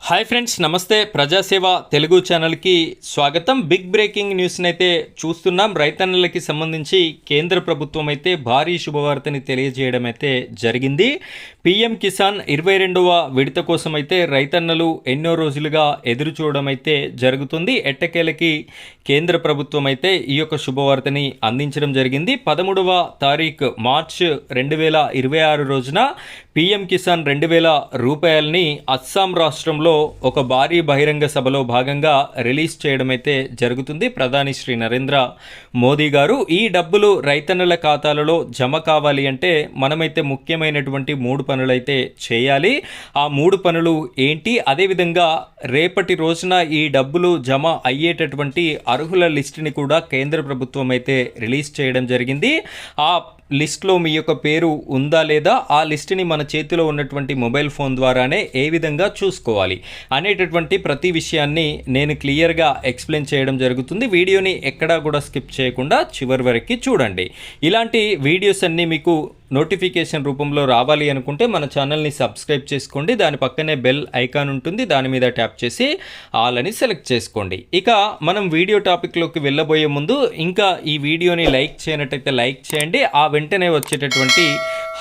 Hi friends, నమస్తే. ప్రజాసేవ తెలుగు ఛానల్కి స్వాగతం. బిగ్ బ్రేకింగ్ న్యూస్ని అయితే చూస్తున్నాం. రైతన్నలకి సంబంధించి కేంద్ర ప్రభుత్వం అయితే భారీ శుభవార్తని తెలియజేయడం అయితే జరిగింది. పీఎం కిసాన్ 22వ విడత కోసం అయితే రైతన్నలు ఎన్నో రోజులుగా ఎదురు చూడడం అయితే జరుగుతుంది. ఎట్టకేలకి కేంద్ర ప్రభుత్వం అయితే ఈ యొక్క శుభవార్తని అందించడం జరిగింది. 13వ తారీఖు మార్చ్ 2026 రోజున పీఎం కిసాన్ 2000 రూపాయలని అస్సాం రాష్ట్రంలో ఒక భారీ బహిరంగ సభలో భాగంగా రిలీజ్ చేయడం అయితే జరుగుతుంది. ప్రధాని శ్రీ నరేంద్ర మోదీ గారు ఈ డబ్బులు రైతన్నల ఖాతాలలో జమ కావాలి అంటే మనమైతే ముఖ్యమైనటువంటి 3 పనులైతే చేయాలి. ఆ 3 పనులు ఏంటి, అదేవిధంగా రేపటి రోజున ఈ డబ్బులు జమ అయ్యేటటువంటి అర్హుల లిస్టుని కూడా కేంద్ర ప్రభుత్వం అయితే రిలీజ్ చేయడం జరిగింది. ఆ లిస్ట్లో మీ యొక్క పేరు ఉందా లేదా, ఆ లిస్టుని మన చేతిలో ఉన్నటువంటి మొబైల్ ఫోన్ ద్వారానే ఏ విధంగా చూసుకోవాలి అనేటటువంటి ప్రతి విషయాన్ని నేను క్లియర్గా ఎక్స్ప్లెయిన్ చేయడం జరుగుతుంది. వీడియోని ఎక్కడా కూడా స్కిప్ చేయకుండా చివరి వరకు చూడండి. ఇలాంటి వీడియోస్ అన్నీ మీకు నోటిఫికేషన్ రూపంలో రావాలి అనుకుంటే మన ఛానల్ని సబ్స్క్రైబ్ చేసుకోండి. దాని పక్కనే బెల్ ఐకాన్ ఉంటుంది, దాని మీద ట్యాప్ చేసి ఆల్ అని సెలెక్ట్ చేసుకోండి. ఇక మనం వీడియో టాపిక్లోకి వెళ్ళబోయే ముందు ఇంకా ఈ వీడియోని లైక్ చేయనట్టయితే లైక్ చేయండి. ఆ వెంటనే వచ్చేటటువంటి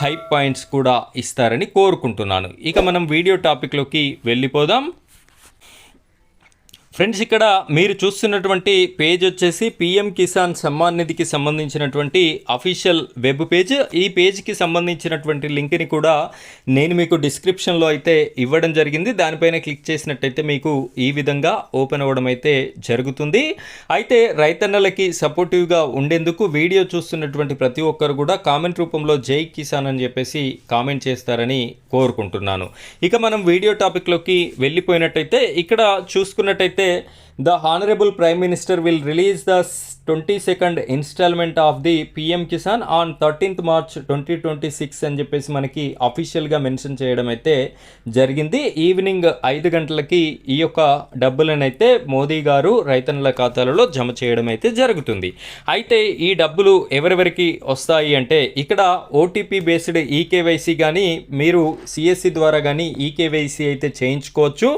హైప్ పాయింట్స్ కూడా ఇస్తారని కోరుకుంటున్నాను. ఇక మనం వీడియో టాపిక్లోకి వెళ్ళిపోదాం. ఫ్రెండ్స్, ఇక్కడ మీరు చూస్తున్నటువంటి పేజ్ వచ్చేసి పీఎం కిసాన్ సమ్మాన్ నిధికి సంబంధించినటువంటి అఫీషియల్ వెబ్ పేజ్. ఈ పేజ్కి సంబంధించినటువంటి లింక్ని కూడా నేను మీకు డిస్క్రిప్షన్లో అయితే ఇవ్వడం జరిగింది. దానిపైన క్లిక్ చేసినట్టయితే మీకు ఈ విధంగా ఓపెన్ అవ్వడం అయితే జరుగుతుంది. అయితే రైతన్నలకి సపోర్టివ్గా ఉండేందుకు వీడియో చూస్తున్నటువంటి ప్రతి ఒక్కరు కూడా కామెంట్ రూపంలో జై కిసాన్ అని చెప్పేసి కామెంట్ చేస్తారని కోరుకుంటున్నాను. ఇక మనం వీడియో టాపిక్లోకి వెళ్ళిపోయినట్టయితే ఇక్కడ చూసుకున్నట్టయితే the Honorable Prime Minister will release the 22nd installment of the PM Kisan on 13th March 2026 అని చెప్పేసి మనకి అఫీషియల్గా మెన్షన్ చేయడం అయితే జరిగింది. ఈవినింగ్ 5 గంటలకి ఈ యొక్క డబ్బులను అయితే మోదీ గారు రైతన్నల ఖాతాలలో జమ చేయడం అయితే జరుగుతుంది. అయితే ఈ డబ్బులు ఎవరెవరికి వస్తాయి అంటే ఇక్కడ ఓటీపీ బేస్డ్ ఈకేవైసీ కానీ మీరు సిఎస్సి ద్వారా కానీ ఈకేవైసీ అయితే చేయించుకోవచ్చు.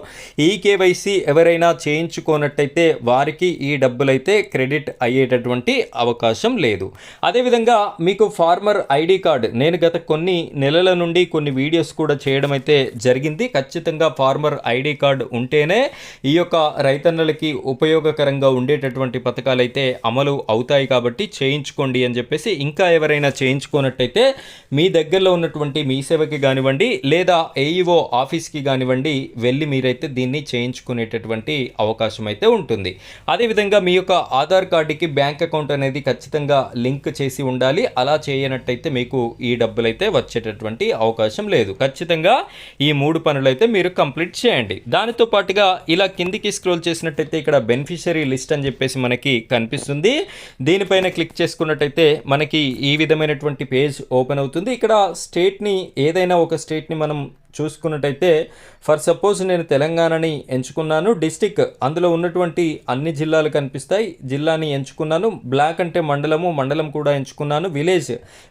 ఈకేవైసీ ఎవరైనా చేయించుకోనట్టయితే వారికి ఈ డబ్బులైతే క్రెడిట్ అయ్యేటటువంటి అవకాశం లేదు. అదేవిధంగా మీకు ఫార్మర్ ఐడి కార్డ్ నేను గత కొన్ని నెలల నుండి కొన్ని వీడియోస్ కూడా చేయడం అయితే జరిగింది. ఖచ్చితంగా ఫార్మర్ ఐడి కార్డ్ ఉంటేనే ఈ యొక్క రైతన్నలకి ఉపయోగకరంగా ఉండేటటువంటి పథకాలు అయితే అమలు అవుతాయి కాబట్టి చేయించుకోండి అని చెప్పేసి, ఇంకా ఎవరైనా చేయించుకోనట్టయితే మీ దగ్గరలో ఉన్నటువంటి మీ సేవకి కానివ్వండి లేదా ఏఈఓ ఆఫీస్కి కానివ్వండి వెళ్ళి మీరైతే దీన్ని చేయించుకునేటటువంటి అవకాశం అయితే ఉంటుంది. అదేవిధంగా మీ యొక్క ఆధార్ కార్డుకి బ్యాంక్ అకౌంట్ అనేది ఖచ్చితంగా లింక్ చేసి ఉండాలి. అలా చేయనట్టయితే మీకు ఈ డబ్బులైతే వచ్చేటటువంటి అవకాశం లేదు. ఖచ్చితంగా ఈ 3 పనులైతే మీరు కంప్లీట్ చేయండి. దానితో పాటుగా ఇలా కిందికి స్క్రోల్ చేసినట్టయితే ఇక్కడ బెనిఫిషరీ లిస్ట్ అని చెప్పేసి మనకి కనిపిస్తుంది. దీనిపైన క్లిక్ చేసుకున్నట్టయితే మనకి ఈ విధమైనటువంటి పేజ్ ఓపెన్ అవుతుంది. ఇక్కడ స్టేట్ని ఏదైనా ఒక స్టేట్ని మనం చూసుకున్నట్టయితే ఫర్ సపోజ్ నేను తెలంగాణని ఎంచుకున్నాను. డిస్టిక్ అందులో ఉన్నటువంటి అన్ని జిల్లాలు కనిపిస్తాయి. జిల్లాని ఎంచుకున్నాను. బ్లాక్ అంటే మండలం కూడా ఎంచుకున్నాను. విలేజ్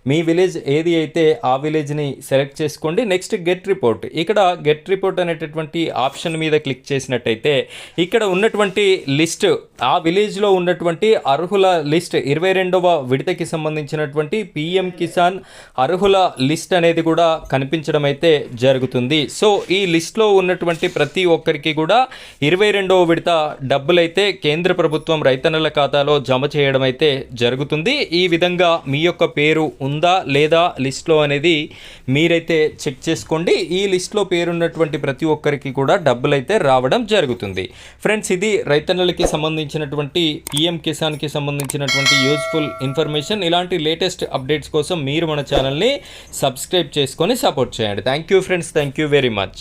మీ విలేజ్ ఏది అయితే ఆ విలేజ్ని సెలెక్ట్ చేసుకోండి. Next get report. ఇక్కడ గెట్ రిపోర్ట్ అనేటటువంటి ఆప్షన్ మీద క్లిక్ చేసినట్టయితే ఇక్కడ ఉన్నటువంటి లిస్ట్, ఆ విలేజ్లో ఉన్నటువంటి అర్హుల లిస్ట్ 22వ విడతకి సంబంధించినటువంటి పీఎం కిసాన్ అర్హుల లిస్ట్ అనేది కూడా కనిపించడం అయితే జరుగుతుంది. సో ఈ లిస్ట్లో ఉన్నటువంటి ప్రతి ఒక్కరికి కూడా 22వ విడత డబ్బులైతే కేంద్ర ప్రభుత్వం రైతన్నల ఖాతాలో జమ చేయడం అయితే జరుగుతుంది. ఈ విధంగా మీ యొక్క పేరు ఉందా లేదా లిస్ట్లో అనేది మీరైతే చెక్ చేసుకోండి. ఈ లిస్ట్లో పేరున్నటువంటి ప్రతి ఒక్కరికి కూడా డబ్బులైతే రావడం జరుగుతుంది. ఫ్రెండ్స్, ఇది రైతన్నలకి సంబంధించినటువంటి పీఎం కిసాన్కి సంబంధించినటువంటి యూజ్ఫుల్ ఇన్ఫర్మేషన్. ఇలాంటి లేటెస్ట్ అప్డేట్స్ కోసం మీరు మన ఛానల్ని సబ్స్క్రైబ్ చేసుకొని సపోర్ట్ చేయండి. Thank you friends. Thank you very much.